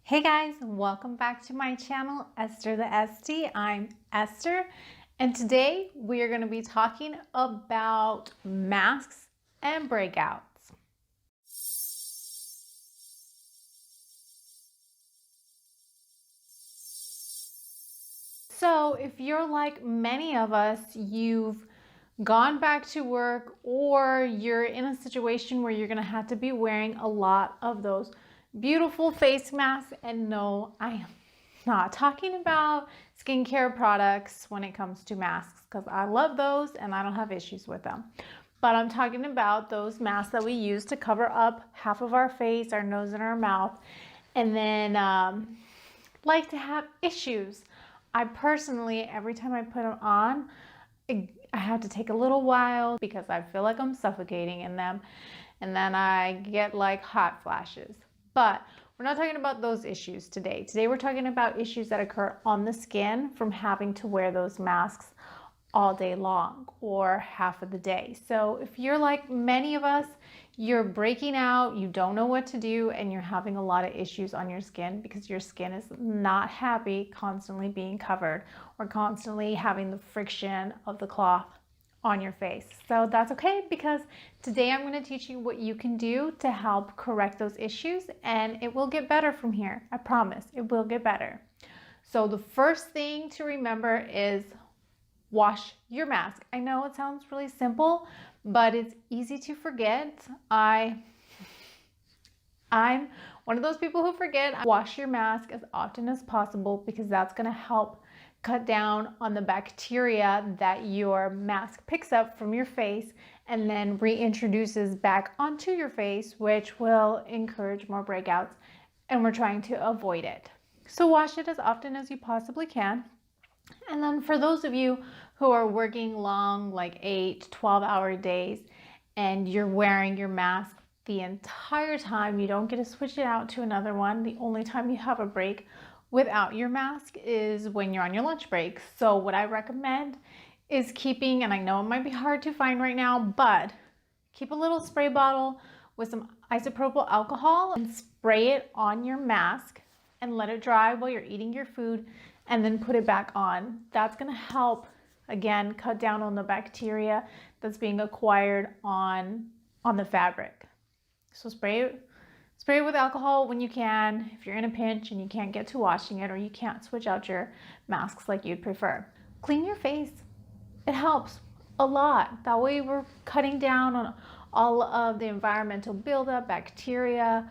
Hey guys, welcome back to my channel, Esther the ST. I'm Esther, and today we are going to be talking about masks and breakouts. So if you're like many of us, you've gone back to work or you're in a situation where you're going to have to be wearing a lot of those beautiful face masks, and no, I am not talking about skincare products when it comes to masks, because I love those and I don't have issues with them. But I'm talking about those masks that we use to cover up half of our face, our nose, and our mouth, and then like to have issues. I personally, every time I put them on, I have to take a little while because I feel like I'm suffocating in them, and then I get like hot flashes. But we're not talking about those issues today. Today we're talking about issues that occur on the skin from having to wear those masks all day long or half of the day. So if you're like many of us, you're breaking out, you don't know what to do, and you're having a lot of issues on your skin because your skin is not happy constantly being covered or constantly having the friction of the cloth on your face. So that's okay, because today I'm going to teach you what you can do to help correct those issues, and it will get better from here. I promise it will get better. So the first thing to remember is wash your mask. I know it sounds really simple, but it's easy to forget. I'm one of those people who forget. Wash your mask as often as possible because that's going to help cut down on the bacteria that your mask picks up from your face and then reintroduces back onto your face, which will encourage more breakouts, and we're trying to avoid it. So wash it as often as you possibly can. And then for those of you who are working long, like 8 to 12-hour days, and you're wearing your mask the entire time, you don't get to switch it out to another one. The only time you have a break without your mask is when you're on your lunch break. So what I recommend is keeping, and I know it might be hard to find right now, but keep a little spray bottle with some isopropyl alcohol and spray it on your mask and let it dry while you're eating your food, and then put it back on. That's going to help, again, cut down on the bacteria that's being acquired on the fabric. So spray it with alcohol when you can, if you're in a pinch and you can't get to washing it, or you can't switch out your masks like you'd prefer. Clean your face. It helps a lot. That way we're cutting down on all of the environmental buildup, bacteria,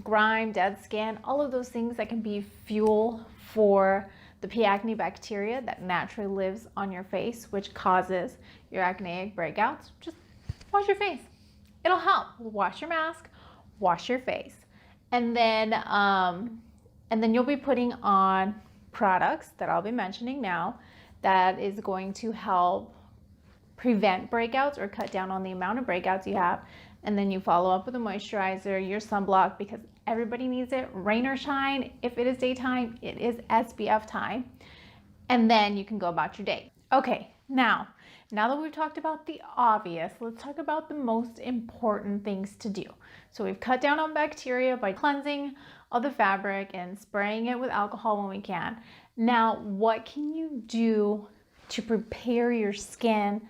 grime, dead skin, all of those things that can be fuel for the P. acne bacteria that naturally lives on your face, which causes your acneic breakouts. Just wash your face. It'll help. Wash your mask, wash your face, and then you'll be putting on products that I'll be mentioning now that is going to help prevent breakouts or cut down on the amount of breakouts you have. And then you follow up with a moisturizer, your sunblock, because everybody needs it, rain or shine. If it is daytime, it is SPF time. And then you can go about your day. Okay, now that we've talked about the obvious, let's talk about the most important things to do. So we've cut down on bacteria by cleansing of the fabric and spraying it with alcohol when we can. Now, what can you do to prepare your skin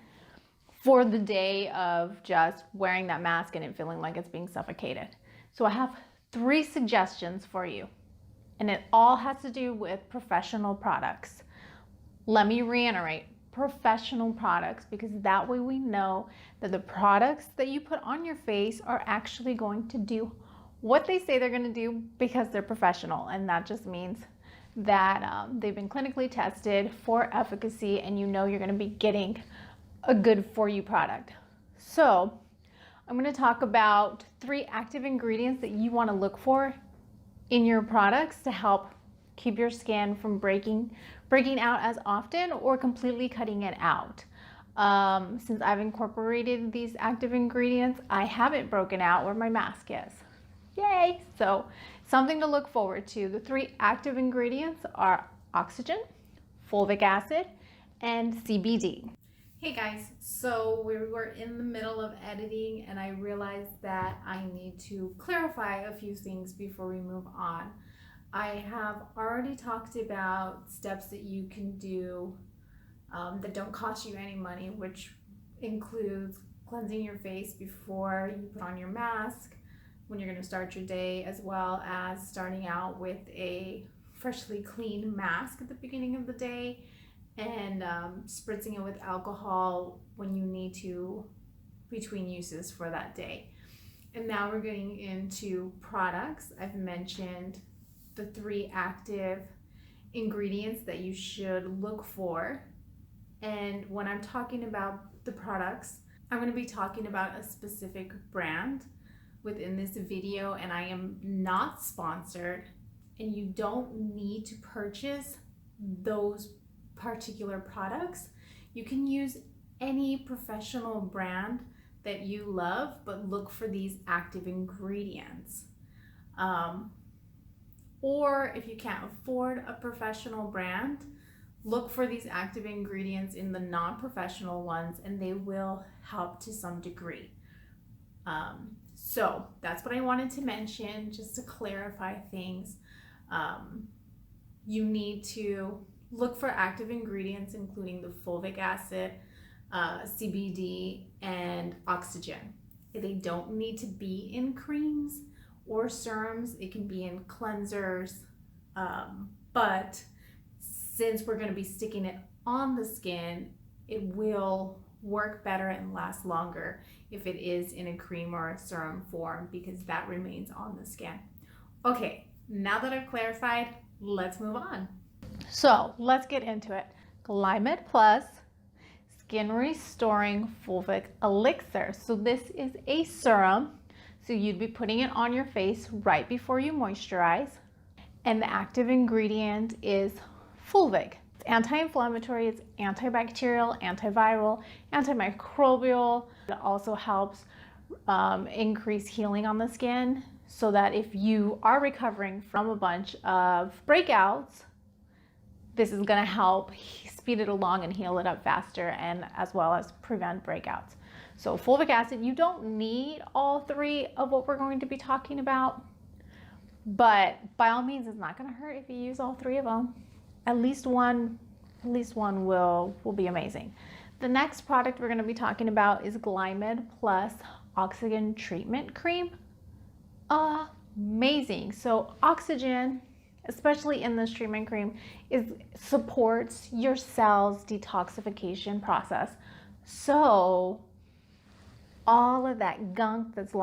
for the day of just wearing that mask and it feeling like it's being suffocated? So I have 3 suggestions for you, and it all has to do with professional products. Let me reiterate, professional products, because that way we know that the products that you put on your face are actually going to do what they say they're going to do, because they're professional. And that just means that they've been clinically tested for efficacy, and you know you're going to be getting a good for you product. So I'm going to talk about 3 active ingredients that you want to look for in your products to help keep your skin from breaking out as often or completely cutting it out. Since I've incorporated these active ingredients, I haven't broken out where my mask is. Yay! So something to look forward to. The 3 active ingredients are oxygen, fulvic acid, and CBD. Hey guys, so we were in the middle of editing and I realized that I need to clarify a few things before we move on. I have already talked about steps that you can do that don't cost you any money, which includes cleansing your face before you put on your mask, when you're going to start your day, as well as starting out with a freshly clean mask at the beginning of the day, and spritzing it with alcohol when you need to between uses for that day. And now we're getting into products. I've mentioned the 3 active ingredients that you should look for. And when I'm talking about the products, I'm going to be talking about a specific brand within this video, and I am not sponsored, and you don't need to purchase those particular products. You can use any professional brand that you love, but look for these active ingredients. Or if you can't afford a professional brand, look for these active ingredients in the non-professional ones, and they will help to some degree. So that's what I wanted to mention, just to clarify things. You need to look for active ingredients, including the fulvic acid, CBD, and oxygen. They don't need to be in creams or serums. It can be in cleansers, but since we're going to be sticking it on the skin, it will work better and last longer if it is in a cream or a serum form, because that remains on the skin. Okay, now that I've clarified, let's move on. So let's get into it. Glymed Plus Skin Restoring Fulvic Elixir. So this is a serum. So you'd be putting it on your face right before you moisturize. And the active ingredient is fulvic. It's anti-inflammatory, it's antibacterial, antiviral, antimicrobial. It also helps increase healing on the skin, so that if you are recovering from a bunch of breakouts, this is going to help speed it along and heal it up faster, and as well as prevent breakouts. So fulvic acid, you don't need all 3 of what we're going to be talking about, but by all means, it's not going to hurt if you use all 3 of them. At least one will be amazing. The next product we're going to be talking about is Glymed Plus Oxygen Treatment Cream. Amazing. So oxygen, especially in this treatment cream, supports your cells' detoxification process. So all of that gunk that's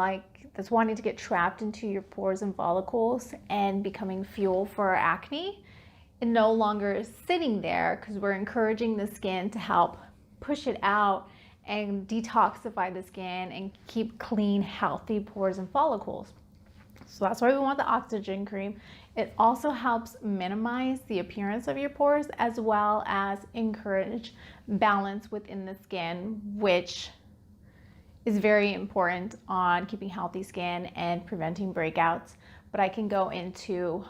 wanting to get trapped into your pores and follicles and becoming fuel for acne, it no longer is sitting there, because we're encouraging the skin to help push it out and detoxify the skin and keep clean, healthy pores and follicles. So that's why we want the oxygen cream. It also helps minimize the appearance of your pores, as well as encourage balance within the skin, which is very important on keeping healthy skin and preventing breakouts. But I can go into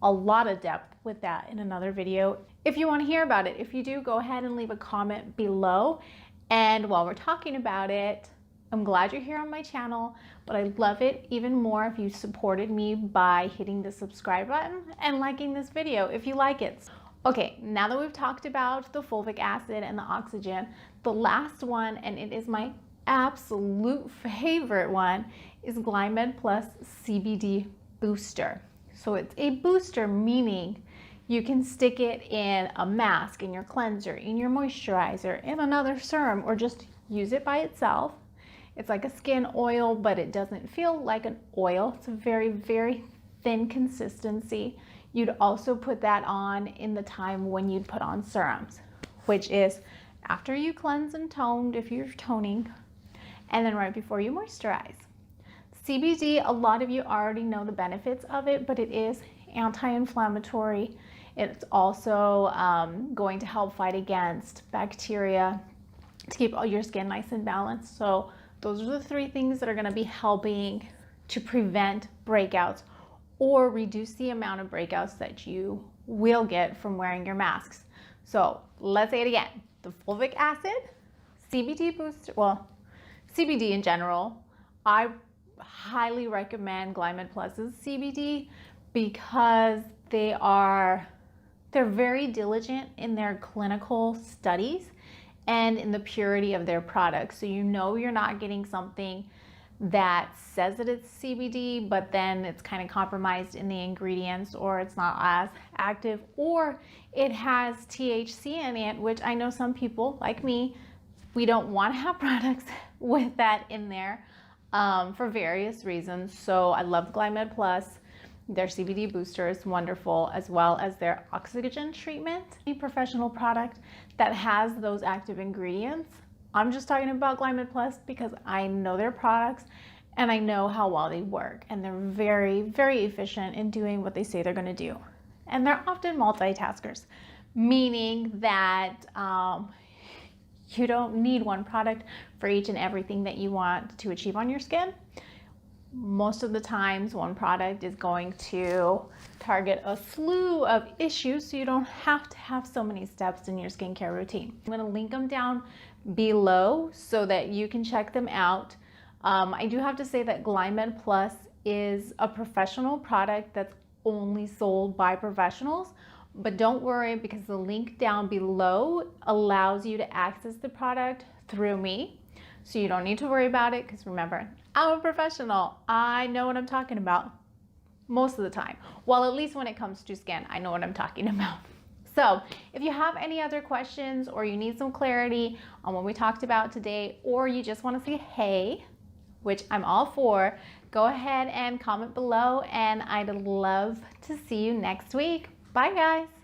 a lot of depth with that in another video if you want to hear about it. If you do, go ahead and leave a comment below. And while we're talking about it, I'm glad you're here on my channel, but I'd love it even more if you supported me by hitting the subscribe button and liking this video if you like it. Okay, now that we've talked about the fulvic acid and the oxygen, the last one, and it is my absolute favorite one, is Glymed Plus CBD Booster. So it's a booster, meaning you can stick it in a mask, in your cleanser, in your moisturizer, in another serum, or just use it by itself. It's like a skin oil, but it doesn't feel like an oil. It's a very, very thin consistency. You'd also put that on in the time when you'd put on serums, which is after you cleanse and toned, if you're toning, and then right before you moisturize. CBD, a lot of you already know the benefits of it, but it is anti-inflammatory. It's also going to help fight against bacteria to keep all your skin nice and balanced. So those are the 3 things that are going to be helping to prevent breakouts or reduce the amount of breakouts that you will get from wearing your masks. So let's say it again. The fulvic acid, CBD booster, well, CBD in general, I highly recommend Glymed Plus's CBD because they're very diligent in their clinical studies and in the purity of their products. So you know you're not getting something that says that it's CBD, but then it's kind of compromised in the ingredients, or it's not as active, or it has THC in it, which I know some people like me, we don't want to have products with that in there for various reasons. So I love Glymed Plus. Their CBD booster is wonderful, as well as their oxygen treatment. A professional product that has those active ingredients. I'm just talking about Glymed Plus because I know their products and I know how well they work, and they're very, very efficient in doing what they say they're going to do. And they're often multitaskers, meaning that you don't need one product for each and everything that you want to achieve on your skin. Most of the times, one product is going to target a slew of issues, so you don't have to have so many steps in your skincare routine. I'm going to link them down below so that you can check them out. I do have to say that Glymed Plus is a professional product that's only sold by professionals, but don't worry, because the link down below allows you to access the product through me. So you don't need to worry about it, because remember, I'm a professional. I know what I'm talking about most of the time. Well, at least when it comes to skin, I know what I'm talking about. So if you have any other questions, or you need some clarity on what we talked about today, or you just want to say hey, which I'm all for, go ahead and comment below, and I'd love to see you next week. Bye guys.